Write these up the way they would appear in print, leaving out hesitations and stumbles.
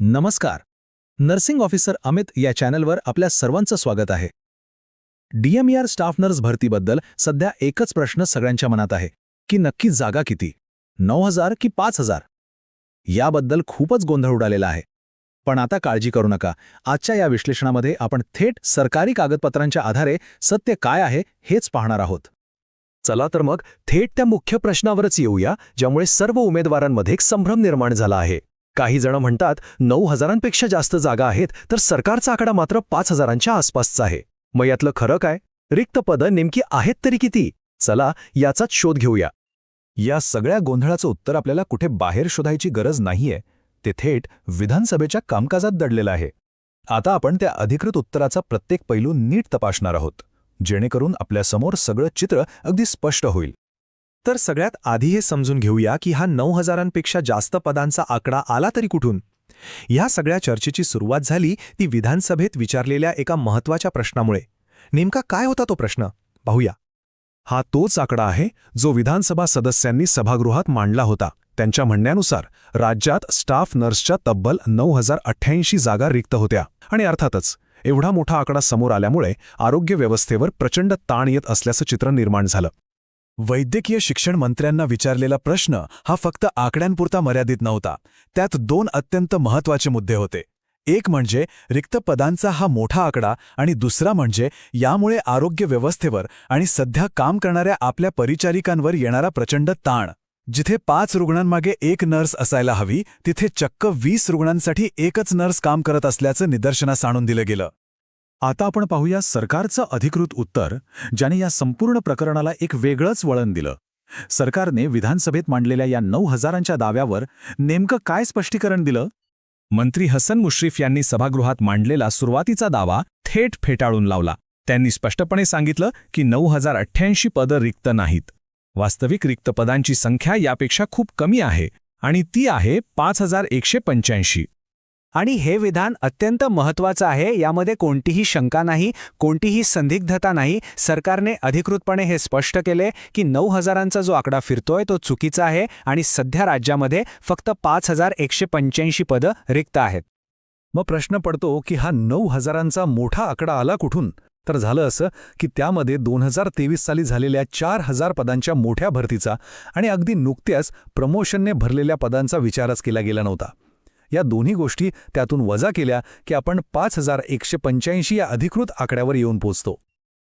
नमस्कार. Nursing officer Amit या चॅनलवर आपल्या सर्वांचं स्वागत आहे. DMER स्टाफ नर्स भरतीबद्दल सध्या एकच प्रश्न सगळ्यांच्या मनात आहे की नक्की जागा किती, 9,000 की 5,000? याबद्दल खूपच गोंधळ उडालेला आहे. पण आता काळजी करू नका. आजच्या या विश्लेषणामध्ये आपण थेट सरकारी कागदपत्रांच्या आधारे सत्य काय आहे हेच पाहणार आहोत. चला तर मग थेट त्या मुख्य प्रश्नावरच येऊया, ज्यामुळे सर्व उमेदवारांमध्ये एक संभ्रम निर्माण झाला आहे. काही जण म्हणतात 9,000पेक्षा जास्त जागा आहेत, तर सरकारचा आकडा मात्र 5,000च्या आसपासचा आहे. मग यातलं खरं काय? रिक्त पदं नेमकी आहेत तरी किती? चला याचाच शोध घेऊया. या सगळ्या गोंधळाचं उत्तर आपल्याला कुठे बाहेर शोधायची गरज नाहीये. ते थेट विधानसभेच्या कामकाजात दडलेलं आहे. आता आपण त्या अधिकृत उत्तराचा प्रत्येक पैलू नीट तपासणार आहोत, जेणेकरून आपल्यासमोर सगळं चित्र अगदी स्पष्ट होईल. तर सगळ्यात आधी हे समजून घेऊया की हा 9,000पेक्षा जास्त पदांचा आकडा आला तरी कुठून. ह्या सगळ्या चर्चेची सुरुवात झाली ती विधानसभेत विचारलेल्या एका महत्त्वाच्या प्रश्नामुळे. नेमका काय होता तो प्रश्न? पाहूया. हा तोच आकडा आहे जो विधानसभा सदस्यांनी सभागृहात मांडला होता. त्यांच्या म्हणण्यानुसार राज्यात स्टाफ नर्सच्या तब्बल 9,088 जागा रिक्त होत्या. आणि अर्थातच एवढा मोठा आकडा समोर आल्यामुळे आरोग्य व्यवस्थेवर प्रचंड ताण येत असल्याचं चित्र निर्माण झालं. वैद्यकीय शिक्षण मंत्र्यांना विचारलेला प्रश्न हा फक्त आकड्यांपुरता मर्यादित नव्हता. त्यात दोन अत्यंत महत्त्वाचे मुद्दे होते. एक म्हणजे रिक्त पदांचा हा मोठा आकडा, आणि दुसरा म्हणजे यामुळे आरोग्य व्यवस्थेवर आणि सध्या काम करणाऱ्या आपल्या परिचारिकांवर येणारा प्रचंड ताण. जिथे 5 रुग्णांमागे एक नर्स असायला हवी, तिथे चक्क 20 रुग्णांसाठी एकच नर्स काम करत असल्याचं निदर्शनास आणून दिलं गेलं. आता आपण पाहूया सरकारचं अधिकृत उत्तर, ज्याने या संपूर्ण प्रकरणाला एक वेगळंच वळण दिलं. सरकारने विधानसभेत मांडलेल्या या 9,000च्या दाव्यावर नेमकं काय स्पष्टीकरण दिलं? मंत्री हसन मुश्रीफ यांनी सभागृहात मांडलेला सुरुवातीचा दावा थेट फेटाळून लावला. त्यांनी स्पष्टपणे सांगितलं की 9,088 पदं रिक्त नाहीत. वास्तविक रिक्त पदांची संख्या यापेक्षा खूप कमी आहे, आणि ती आहे 5,185. आणि हे विधान अत्यंत महत्त्वाचं आहे. यामध्ये कोणतीही शंका नाही, कोणतीही संदिग्धता नाही. सरकारने अधिकृतपणे हे स्पष्ट केले की 9,000चा जो आकडा फिरतोय तो चुकीचा आहे, आणि सध्या राज्यामध्ये फक्त 5,185 पदं रिक्त आहेत. मग प्रश्न पडतो की हा 9,000चा मोठा आकडा आला कुठून? तर झालं असं की त्यामध्ये 2023 साली झालेल्या 4,000 पदांच्या मोठ्या भरतीचा आणि अगदी नुकत्याच प्रमोशनने भरलेल्या पदांचा विचारच केला गेला नव्हता. या दोन्ही गोष्टी त्यातून वजा केल्या की आपण 5,185 या अधिकृत आकड्यावर येऊन पोचतो.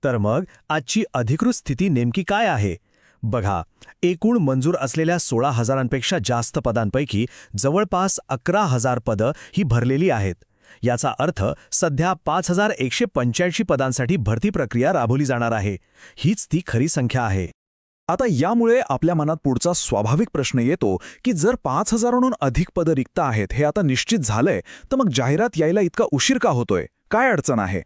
तर मग आजची अधिकृत स्थिती नेमकी काय आहे? बघा, एकूण मंजूर असलेल्या 16,000पेक्षा जास्त पदांपैकी जवळपास 11,000 पदं ही भरलेली आहेत. याचा अर्थ सध्या 5,185 पदांसाठी भरती प्रक्रिया राबवली जाणार आहे. हीच ती खरी संख्या आहे. आता यामुळे आपल्या मनात पुढचा स्वाभाविक प्रश्न येतो की जर 5,000हून अधिक पदं रिक्त आहेत हे आता निश्चित झालंय, तर मग जाहिरात यायला इतका उशीर का होतोय? काय अडचण आहे?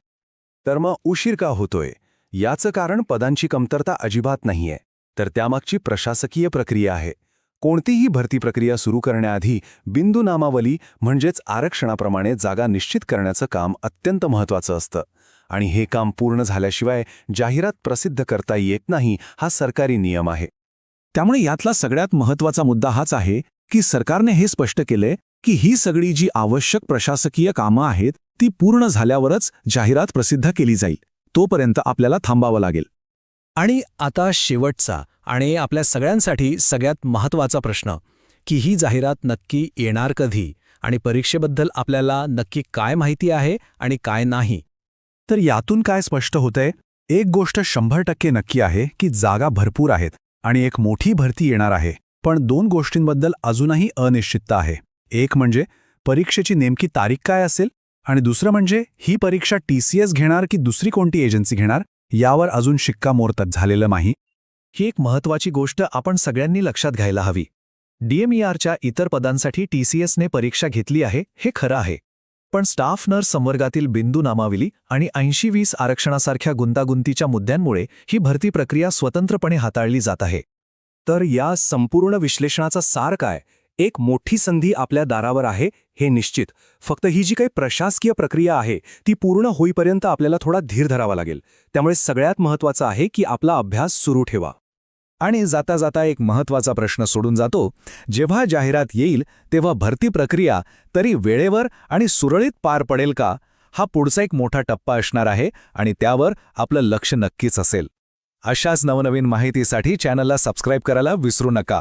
तर मग उशीर का होतोय याचं कारण पदांची कमतरता अजिबात नाहीये, तर त्यामागची प्रशासकीय प्रक्रिया आहे. कोणतीही भरती प्रक्रिया सुरू करण्याआधी बिंदू नामावली म्हणजेच आरक्षणाप्रमाणे जागा निश्चित करण्याचं काम अत्यंत महत्त्वाचं असतं. आणि हे काम पूर्ण झाल्याशिवाय जाहिरात प्रसिद्ध करता येत नाही, हा सरकारी नियम आहे. त्यामुळे यातला सगळ्यात महत्त्वाचा मुद्दा हाच आहे की सरकारने हे स्पष्ट केले की ही सगळी जी आवश्यक प्रशासकीय कामं आहेत ती पूर्ण झाल्यावरच जाहिरात प्रसिद्ध केली जाईल. तोपर्यंत आपल्याला थांबावं लागेल. आणि आता शेवटचा आणि आपल्या सगळ्यांसाठी सगळ्यात महत्त्वाचा प्रश्न, की ही जाहिरात नक्की येणार कधी, आणि परीक्षेबद्दल आपल्याला नक्की काय माहिती आहे आणि काय नाही. तर यातून काय स्पष्ट होतंय? एक गोष्ट 100% नक्की आहे की जागा भरपूर आहेत आणि एक मोठी भरती येणार आहे. पण 2 गोष्टींबद्दल अजूनही अनिश्चितता आहे. एक म्हणजे परीक्षेची नेमकी तारीख काय असेल, आणि दुसरं म्हणजे ही परीक्षा TCS घेणार की दुसरी कोणती एजन्सी घेणार, यावर अजून शिक्कामोर्तब झालेलं नाही. ही एक महत्त्वाची गोष्ट आपण सगळ्यांनी लक्षात घ्यायला हवी. DMERच्या इतर पदांसाठी TCSने परीक्षा घेतली आहे हे खरं आहे, पण स्टाफ नर्स संवर्गातील बिंदू नामावली आणि 80-20 आरक्षणासारख्या गुंतागुंतीच्या मुद्द्यांमुळे ही भरती प्रक्रिया स्वतंत्रपणे हाताळली जात आहे. तर या संपूर्ण विश्लेषणाचा सार काय? एक मोठी संधी आपल्या दारावर आहे हे निश्चित. फक्त ही जी काही प्रशासकीय प्रक्रिया आहे ती पूर्ण होईपर्यंत आपल्याला थोडा धीर धरावा लागेल. त्यामुळे सगळ्यात महत्त्वाचं आहे की आपला अभ्यास सुरू ठेवा. आणि जाता जाता एक महत्त्वाचा प्रश्न सोडून जातो, जेव्हा जाहिरात येईल तेव्हा भरती प्रक्रिया तरी वेळेवर आणि सुरळीत पार पडेल का, हा पुढचा एक मोठा टप्पा असणार आहे आणि त्यावर आपलं लक्ष नक्कीच असेल. अशाच नवनवीन माहितीसाठी चॅनलला सबस्क्राईब करायला विसरू नका.